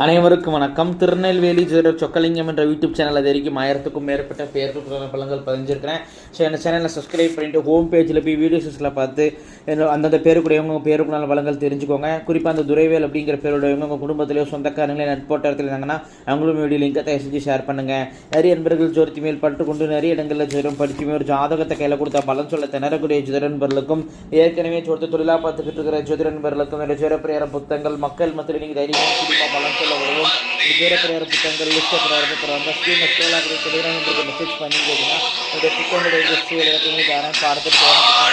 அனைவருக்கும் வணக்கம். திருநெல்வேலி ஜோதிடர் சொக்கலிங்கம் என்ற யூடியூப் சேனல் வரைக்கும் 1000க்கும் மேற்பட்ட பேருக்குள்ள பலன்கள் பதிஞ்சிருக்கிறேன். ஸோ இந்த சேனலை சப்ஸ்கிரைப் பண்ணிட்டு ஹோம் பேஜில் போய் வீடியோஸில் பார்த்து அந்தந்த பேருக்குடையவங்க பேருக்குள்ள பலன்கள் தெரிஞ்சுக்கோங்க. குறிப்பாக அந்த துரைவேல் அப்படிங்கிற பேருடையவங்க உங்கள் குடும்பத்திலேயோ சொந்தக்காரங்களே நட்போட்டத்தில் இருந்தாங்கன்னா அவங்களும் வீடியோ லிங்கை தயவு செஞ்சு ஷேர் பண்ணுங்கள். நிறைய நண்பர்கள் ஜோதித்தி மேல் பட்டுக்கொண்டு நிறைய இடங்களில் ஜோதிடம் படிச்சுமே ஒரு ஜாதகத்தை கையில் கொடுத்த பலன் சொல்ல திணறக்கூடிய ஜோதிட நண்பர்களுக்கும் ஏற்கனவே ஜோதிட தொழிலாக பார்த்துக்கிட்டு இருக்கிற ஜோதிட நண்பர்களுக்கும் ஜோதிட புத்தகங்கள் மக்கள் மத்தியில் நீங்கள் தைரியமாக பலன் சொல்ல உதவும். பேரப்பரியார புத்தகங்கள் லிஸ்ட் மெசேஜ் பண்ணிங்கன்னா புத்தகங்களுடைய லிஸ்ட் எல்லாத்தையுமே தரேன். பார்த்துட்டு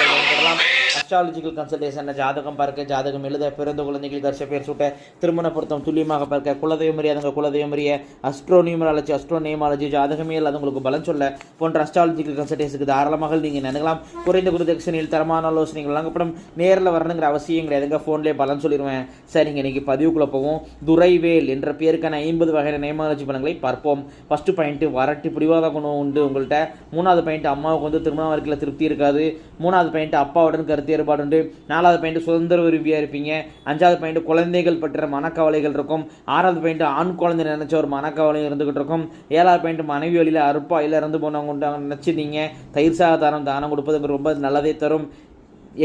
புத்தகங்கள் அஸ்ட்ராலஜிக்கல் கன்சல்டேஷன், ஜாதகம் பார்க்க, ஜாதகம் எழுத, பிறந்த குழந்தைகள் தர்ஷ பேர் சூட்ட, திருமண பொருத்தம் துல்லியமாக பார்க்க, குலதெய்வம் அறியாதவங்க குலதெய்வம் அறிய, அஸ்ட்ரோனியூமராலஜி, அஸ்ட்ரோனேமாலஜி, ஜாதகமியல் அது உங்களுக்கு பலன் சொல்ல போன்ற அஸ்ட்ராலஜிக்கல் கன்சல்டேஷனுக்கு தாராளமாக நீங்கள் நினைக்கலாம். குறைந்த குருதட்சணையில் தரமான ஆலோசனைகள் வழங்கப்படும். நேரில் வரணுங்கிற அவசியம் கிடையாதுங்க, ஃபோன்லேயே பலன் சொல்லிடுவேன். சரிங்க, இன்னைக்கு பதிவுக்குள்ளே போவோம். துரைவேல் என்ற பேருக்கான 50 வகையான நேமாலஜி பலன்களை பார்ப்போம். ஃபர்ஸ்ட் பாயிண்ட், வரட்டு பிடிவாத குணம் உண்டு உங்கள்கிட்ட. 3வது பாயிண்ட், அம்மாவுக்கு வந்து திருமண வாழ்க்கையில் திருப்தி இருக்காது. 3வது பாயிண்ட், அப்பாவுடன் கருத்து ஏற்பாடு உண்டு. 4வது பாயிண்ட், சுதந்திர விரும்பியாக இருப்பீங்க. 5வது பாயிண்ட், குழந்தைகள் பற்றிய மனக்கவலைகள் இருக்கும். 6வது பாயிண்ட், ஆண் குழந்தை நினைச்ச ஒரு மனக்கவலையும் இருந்துகிட்டு இருக்கும். 7வது பாயிண்ட், மனைவி வழியில் அறுப்பாயில் இறந்து போனவங்க நினச்சிருந்தீங்க தயிர் சாதாரம் தானம் கொடுப்பது ரொம்ப நல்லதே தரும்.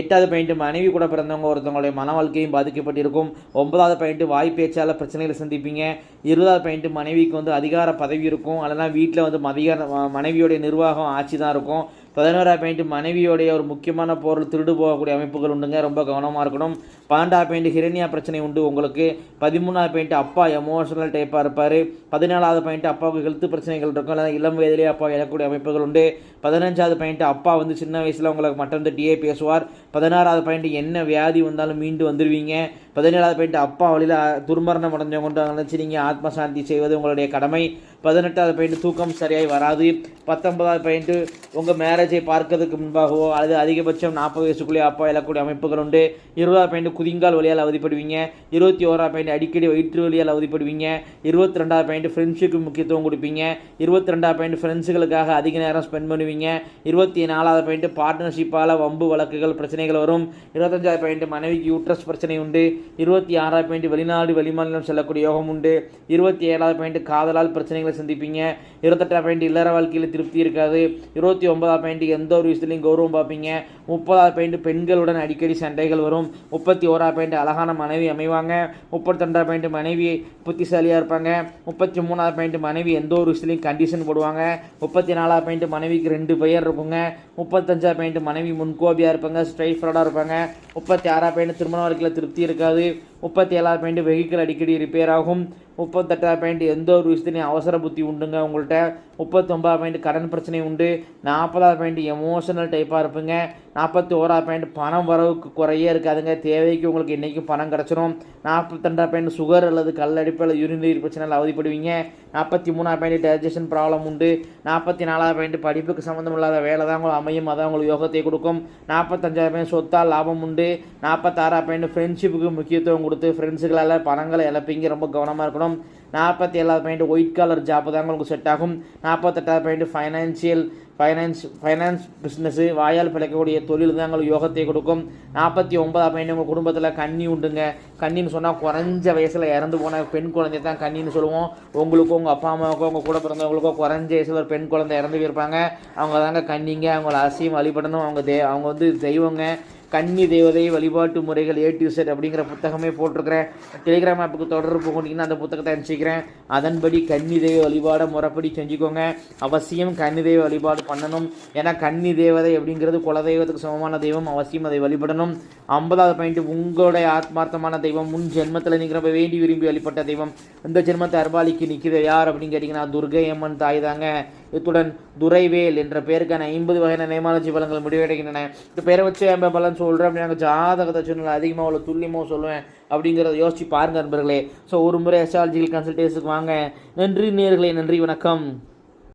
8வது பாயிண்ட், மனைவி கூட பிறந்தவங்க ஒருத்தவங்களுடைய மன வாழ்க்கையும் பாதிக்கப்பட்டிருக்கும். 9வது பாயிண்ட், வாய் பேச்சால் பிரச்சனைகளை சந்திப்பீங்க. 20வது பாயிண்ட், மனைவிக்கு வந்து அதிகார பதவி இருக்கும். அதெல்லாம் வீட்டில் வந்து மனைவியோடைய நிர்வாகம் ஆட்சி தான் இருக்கும். 11வது பாயிண்ட், மனைவியோடைய ஒரு முக்கியமான பொருள் திருடு போகக்கூடிய அமைப்புகள் உண்டுங்க, ரொம்ப கவனமாக இருக்கணும். 12வது பாயிண்ட், ஹிரண்யா பிரச்சனை உண்டு உங்களுக்கு. 13வது பாயிண்ட், அப்பா எமோஷனல் டைப்பாக இருப்பார். 14வது பாயிண்ட், அப்பாவுக்கு ஹெல்த் பிரச்சனைகள் இருக்கும், இல்லை இளம் வயதிலேயே அப்பா இழக்கக்கூடிய அமைப்புகள் உண்டு. 15வது பாயிண்ட், அப்பா வந்து சின்ன வயசில் உங்களுக்கு மட்டன் தட்டியே பேசுவார். 16வது பாயிண்ட், என்ன வியாதி வந்தாலும் மீண்டு வந்துடுவீங்க. 17வது பாயிண்ட், அப்பா வழியில் துர்மரணம் அடைஞ்சவங்க கொண்டு நினச்சி நீங்கள் ஆத்மசாந்தி செய்வது உங்களுடைய கடமை. 18வது பாயிண்ட், தூக்கம் சரியாய் வராது. 19வது பாயிண்ட், உங்கள் மேரேஜை பார்க்கறதுக்கு முன்பாகவோ அல்லது அதிகபட்சம் 40 வயசுக்குள்ளேயே அப்பா இழக்கக்கூடிய அமைப்புகள் உண்டு. 20வது பாயிண்ட், குதிங்கால் வழியால் அவதிப்படுவீங்க. 21வது பாயிண்ட், அடிக்கடி வயிற்று வழியால் அவதிப்படுவீங்க. 22வது பாயிண்ட், ஃப்ரெண்ட்ஷிப்புக்கு முக்கியத்துவம் கொடுப்பீங்க. 22வது பாயிண்ட், ஃப்ரெண்ட்ஸுகளுக்காக அதிக நேரம் ஸ்பெண்ட் பண்ணுவீங்க. 24வது பாயிண்ட், பார்ட்னர்ஷிப்பால் வம்பு வழக்குகள் பிரச்சனைகள் வரும். 25வது பாயிண்ட், மனைவிக்கு யூட்ரஸ் பிரச்சனை உண்டு. 26வது பாயிண்ட், வெளிநாடு வெளிமாநிலம் செல்லக்கூடிய யோகம் உண்டு. 27வது பாயிண்ட், காதலால் பிரச்சனைகளை சந்திப்பீங்க. 28வது பாயிண்ட், இல்லற வாழ்க்கையில் திருப்தி இருக்காது. 29வது பாயிண்ட், எந்த ஒரு விஷயத்துலையும் கௌரவம் பார்ப்பீங்க. 30வது பாயிண்ட், பெண்களுடன் அடிக்கடி சண்டைகள் வரும். 31வது பாயிண்ட், அழகான மனைவி அமைவாங்க. 32வது பாயிண்ட், மனைவி புத்திசாலியாக இருப்பாங்க. 33வது பாயிண்ட், மனைவி எந்த ஒரு விஷயத்துலையும் கண்டிஷன் போடுவாங்க. 34வது பாயிண்ட், மனைவிக்கு 2 பெயர் இருக்குங்க. 35வது பாயிண்ட், மனைவி முன்கோபியாக இருப்பாங்க, ஸ்ட்ரைட் ஃபார்வர்டாக இருப்பாங்க. 36வது பாயிண்ட், திருமண வாழ்க்கையில் திருப்தி இருக்காது. 37வது பாயிண்ட், வெஹிக்கிள் அடிக்கடி ரிப்பேர் ஆகும். 38வது பாயிண்ட், எந்த ஒரு விஷயத்துலையும் அவசர புத்தி உண்டுங்க உங்கள்கிட்ட. 39வது பாயிண்ட், கடன் பிரச்சனை உண்டு. 40வது பாயிண்ட், எமோஷனல் டைப்பாக இருப்பீங்க. 41வது பாயிண்ட், பணம் வரவுக்கு குறையே இருக்காதுங்க, தேவைக்கு உங்களுக்கு இன்றைக்கும் பணம் கிடச்சிரும். 42வது பாயிண்ட், சுகர் அல்லது கல்லடிப்பில் யூரினரி பிரச்சனையில் அவதிப்படுவீங்க. 43வது பாயிண்ட், டைஜஷன் ப்ராப்ளம் உண்டு. 44வது பாயிண்ட், படிப்புக்கு சம்மந்தம் இல்லாத வேலை தான் உங்களுக்கு அமையும், அதான் உங்களுக்கு யோகத்தை கொடுக்கும். 45வது பாயிண்ட், சொத்தால் லாபம் உண்டு. 46வது பாயிண்ட், ஃப்ரெண்ட்ஷிப்புக்கு முக்கியத்துவம் கொடுத்து ஃப்ரெண்ட்ஸுகளால் பணங்களை இழப்பீங்க, ரொம்ப கவனமாக இருக்கணும். 47வது பாயிண்ட், ஒயிட் காலர் ஜாப் தான் உங்களுக்கு செட் ஆகும். 48வது பாயிண்ட், ஃபைனான்ஸ் பிஸ்னஸ்ஸு, வாயால் பிழைக்கக்கூடிய தொழில் தான் உங்களுக்கு யோகத்தை கொடுக்கும். 49வது பாயிண்ட், உங்கள் குடும்பத்தில் கன்னி உண்டுங்க. கன்னின்னு சொன்னால் குறைஞ்ச வயசில் இறந்து போன பெண் குழந்தை தான் கன்னின்னு சொல்லுவோம். உங்களுக்கும் உங்கள் அப்பா அம்மாவுக்கோ உங்கள் கூட பிறந்தவங்களுக்கோ குறைஞ்ச வயசில் ஒரு பெண் குழந்தை இறந்து போயிருப்பாங்க, அவங்க தாங்க கன்னிங்க. அவங்கள அவசியம் வழிபடணும். அவங்க வந்து தெய்வங்க. கன்னி தேவதை வழிபாட்டு முறைகள் A to Z அப்படிங்கிற புத்தகமே போட்டிருக்கிறேன். டெலிகிராம் ஆப்புக்கு தொடர்பு கொண்டீங்கன்னா அந்த புத்தகத்தை அனுப்பிச்சிக்கிறேன். அதன்படி கன்னி தெய்வ வழிபாடை முறைப்படி செஞ்சுக்கோங்க. அவசியம் கன்னி தெய்வ வழிபாடு பண்ணணும். ஏன்னா கன்னி தேவதை அப்படிங்கிறது குலதெய்வத்துக்கு சமமான தெய்வம், அவசியம் அதை வழிபடணும். 50வது பாயிண்ட், உங்களுடைய ஆத்மார்த்தமான தெய்வம் முன் ஜென்மத்தில் நீங்கள் ரொம்ப வேண்டி விரும்பி வழிபட்ட தெய்வம் இந்த ஜென்மத்தை அர்பாலிக்கு நிற்கிற யார் அப்படின்னு கேட்டிங்கன்னா துர்கை அம்மன் தாய் தாங்க. இத்துடன் துரைவேல் என்ற பேருக்கான 50 வகையான நேமாலஜி பலன்கள் முடிவடைகின்றன. இந்த பேரை வச்சு என் பலன் சொல்கிறேன் அப்படின்னா ஜாதகத்தை சொன்னால் அதிகமாக அவ்வளோ துல்லியமாக சொல்லுவேன் அப்படிங்கிறத யோசிச்சு பாருங்க நண்பர்களே. ஸோ ஒரு முறை அஸ்ட்ராலஜிக்கல் கன்சல்டேஷனுக்கு வாங்க. நன்றி நேயர்களே, நன்றி, வணக்கம்.